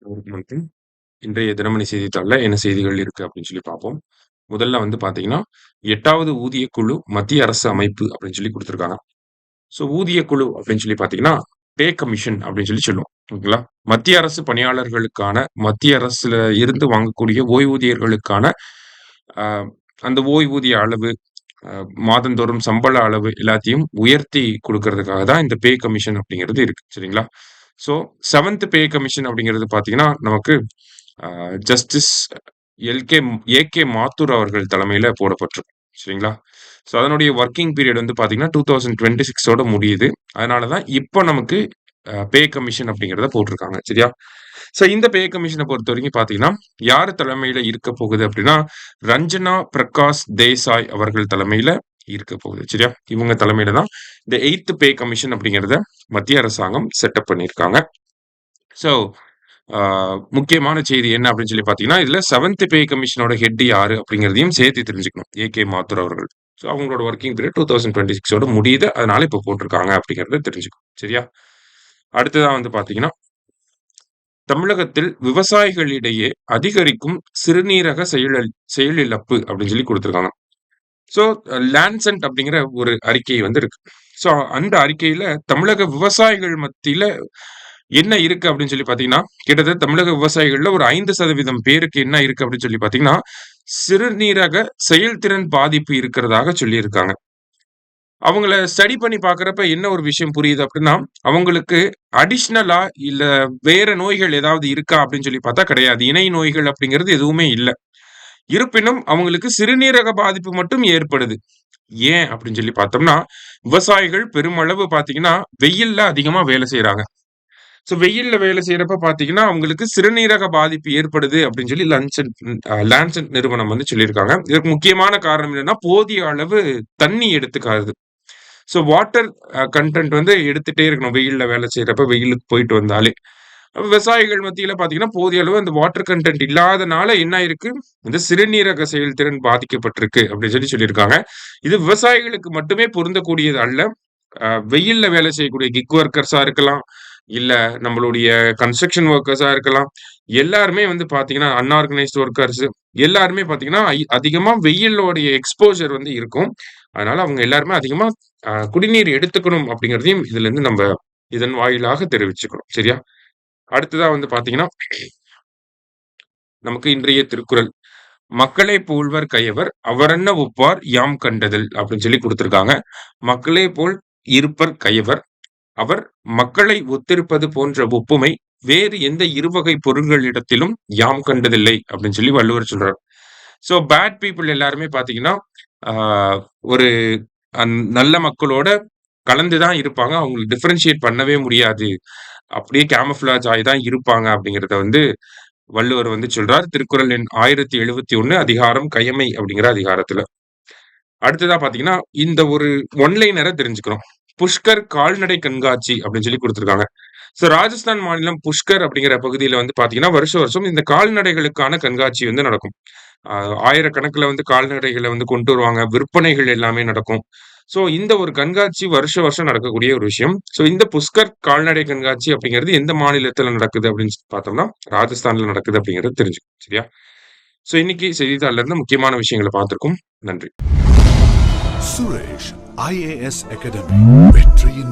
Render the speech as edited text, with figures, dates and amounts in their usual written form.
அவருக்கு வந்து இன்றைய தினமணி செய்தித்தாள்ல என்ன செய்திகள் இருக்கு அப்படின்னு சொல்லி பார்ப்போம். முதல்ல வந்து பார்த்தீங்கன்னா, 8வது ஊதியக் குழு மத்திய அரசு அமைப்பு அப்படின்னு சொல்லி குடுத்திருக்காங்க. ஸோ ஊதியக் குழு அப்படின்னு சொல்லி பார்த்தீங்கன்னா, பே கமிஷன் அப்படின்னு சொல்லி சொல்லுவோம். ஓகேங்களா? மத்திய அரசு பணியாளர்களுக்கான மத்திய அரசுல இருந்து வாங்கக்கூடிய ஓய்வூதியர்களுக்கான அ அந்த ஓய்வூதிய அளவு, அ மாதந்தோறும் சம்பள அளவு எல்லாத்தையும் உயர்த்தி குடுக்கறதுக்காக தான் இந்த பே கமிஷன் அப்படிங்கிறது இருக்கு. சரிங்களா? ஸோ 7த் பே கமிஷன் அப்படிங்கிறது பார்த்தீங்கன்னா, நமக்கு ஜஸ்டிஸ் ஏ.கே. மாத்தூர் அவர்கள் தலைமையில போடப்பட்டிருக்கும். சரிங்களா? ஸோ அதனுடைய வொர்க்கிங் பீரியட் வந்து பார்த்தீங்கன்னா, 2026 முடியுது. அதனால தான் இப்ப நமக்கு பே கமிஷன் அப்படிங்கிறத போட்டிருக்காங்க. சரியா? ஸோ இந்த பே கமிஷன பொறுத்தவரைக்கும் பார்த்தீங்கன்னா, யார் தலைமையில இருக்க போகுது அப்படின்னா, ரஞ்சனா பிரகாஷ் தேசாய் அவர்கள் தலைமையில இருக்க போகுது. சரியா? இவங்க தலைமையில தான் இந்த 8த் பே கமிஷன் அப்படிங்கிறத மத்திய அரசாங்கம் செட்டப் பண்ணியிருக்காங்க. ஸோ ஆ முக்கியமான செய்தி என்ன அப்படின்னு சொல்லி பார்த்தீங்கன்னா, இதுல 7த் பே கமிஷனோட ஹெட் யாரு அப்படிங்கிறதையும் சேர்த்து தெரிஞ்சுக்கணும். ஏ.கே. மாத்தூர் அவர்கள். ஸோ அவங்களோட வொர்க்கிங் பீரியட் 2026 முடியுது. அதனால இப்ப போட்டிருக்காங்க அப்படிங்கிறத தெரிஞ்சுக்கணும். சரியா? அடுத்ததா வந்து பார்த்தீங்கன்னா, தமிழகத்தில் விவசாயிகளிடையே அதிகரிக்கும் சிறுநீரக செயலிழப்பு அப்படின்னு சொல்லி குடுத்திருக்காங்க. ஸோ லான்சென்ட் அப்படிங்கிற ஒரு அறிக்கை வந்து இருக்கு. ஸோ அந்த அறிக்கையில தமிழக விவசாயிகள் மத்தியில என்ன இருக்கு அப்படின்னு சொல்லி பார்த்தீங்கன்னா, கிட்டத்தட்ட தமிழக விவசாயிகள்ல ஒரு 5% பேருக்கு என்ன இருக்கு அப்படின்னு சொல்லி பார்த்தீங்கன்னா, சிறுநீரக செயல்திறன் பாதிப்பு இருக்கிறதாக சொல்லியிருக்காங்க. அவங்கள ஸ்டடி பண்ணி பார்க்கிறப்ப என்ன ஒரு விஷயம் புரியுது அப்படின்னா, அவங்களுக்கு அடிஷனலா இல்ல வேற நோய்கள் ஏதாவது இருக்கா அப்படின்னு சொல்லி பார்த்தா கிடையாது. இணை நோய்கள் அப்படிங்கிறது எதுவுமே இல்ல. இருப்பினும் அவங்களுக்கு சிறுநீரக பாதிப்பு மட்டும் ஏற்படுது. ஏன் அப்படின்னு சொல்லி பார்த்தோம்னா, விவசாயிகள் பெருமளவு பார்த்தீங்கன்னா, வெயில்ல அதிகமா வேலை செய்றாங்க. ஸோ வெயில்ல வேலை செய்யறப்ப பார்த்தீங்கன்னா, அவங்களுக்கு சிறுநீரக பாதிப்பு ஏற்படுது அப்படின்னு சொல்லி லான்செட் நிறுவனம் வந்து சொல்லியிருக்காங்க. இதற்கு முக்கியமான காரணம் என்னன்னா, போதிய அளவு தண்ணி எடுத்துக்காதது. ஸோ வாட்டர் கன்டென்ட் வந்து எடுத்துட்டே இருக்கணும். வெயில்ல வேலை செய்யறப்ப, வெயிலுக்கு போயிட்டு வந்தாலே. விவசாயிகள் மத்தியில பார்த்தீங்கன்னா, போதிய அளவு அந்த வாட்டர் கன்டென்ட் இல்லாதனால என்ன ஆயிருக்கு, இந்த சிறுநீரக செயல்திறன் பாதிக்கப்பட்டிருக்கு அப்படின்னு சொல்லி சொல்லியிருக்காங்க. இது விவசாயிகளுக்கு மட்டுமே பொருந்தக்கூடியது அல்ல. வெயில்ல வேலை செய்யக்கூடிய கிக் ஒர்க்கர்ஸா இருக்கலாம், இல்ல நம்மளுடைய கன்ஸ்ட்ரக்ஷன் வொர்க்கர்ஸா இருக்கலாம். எல்லாருமே வந்து பார்த்தீங்கன்னா, அன்ஆர்கனைஸ்ட் வொர்க்கர்ஸ் எல்லாருமே பார்த்தீங்கன்னா, அதிகமா வெயிலோடைய எக்ஸ்போஷர் வந்து இருக்கும். அதனால அவங்க எல்லாருமே அதிகமா குடிநீர் எடுத்துக்கணும் அப்படிங்கிறதையும் இதுலருந்து நம்ப இதன் வாயிலாக தெரிவிச்சுக்கிறோம். சரியா? அடுத்ததா வந்து பார்த்தீங்கன்னா, நமக்கு இன்றைய திருக்குறள். "மக்களே போல்வர் கயவர் அவரன்ன ஒப்பார் யாம் கண்டதில்" அப்படின்னு சொல்லி குடுத்திருக்காங்க. "மக்களே போல் இருப்பர் கயவர். அவர் மக்களை ஒத்திருப்பது போன்ற ஒப்புமை வேறு எந்த இருவகை பொருள்களிடத்திலும் யாம் கண்டதில்லை" அப்படின்னு சொல்லி வள்ளுவர் சொல்றார். ஸோ பேட் பீப்பிள் எல்லாருமே பார்த்தீங்கன்னா, ஆ ஒரு நல்ல மக்களோட கலந்து தான் இருப்பாங்க. அவங்களுக்கு டிஃபரன்ஷியேட் பண்ணவே முடியாது. அப்படியே கேமஃப்ளாஜ் ஆயி தான் இருப்பாங்க அப்படிங்கிறத வந்து வள்ளுவர் வந்து சொல்றார். திருக்குறள் எண் 1071 அதிகாரம் கயமை அப்படிங்கிற அதிகாரத்துல. அடுத்ததா பார்த்தீங்கன்னா, இந்த ஒரு ஒன் லைனர தெரிஞ்சுக்கிறோம். புஷ்கர் கால்நடை கண்காட்சி அப்படின்னு சொல்லி குடுத்திருக்காங்க. ஸோ ராஜஸ்தான் மாநிலம் புஷ்கர் அப்படிங்கிற பகுதியில வந்து பார்த்தீங்கன்னா, வருஷம் வருஷம் இந்த கால்நடைகளுக்கான கண்காட்சி வந்து நடக்கும். அ ஆயிரக்கணக்குல வந்து கால்நடைகள வந்து கொண்டு வருவாங்க. விற்பனைகள் எல்லாமே நடக்கும். ஸோ இந்த ஒரு கண்காட்சி வருஷம் வருஷம் நடக்கக்கூடிய ஒரு விஷயம். ஸோ இந்த புஷ்கர் கால்நடை கண்காட்சி அப்படிங்கிறது எந்த மாநிலத்தில நடக்குது அப்படின்னு பார்த்தோம்னா, ராஜஸ்தான்ல நடக்குது அப்படிங்கிறது தெரிஞ்சுக்கணும். சரியா? ஸோ இன்னைக்கு செய்தித்தாள்ல இருந்து முக்கியமான விஷயங்கள பார்த்திருக்கோம். நன்றி. சுரேஷ் IAS அகாடமி வெற்றியின்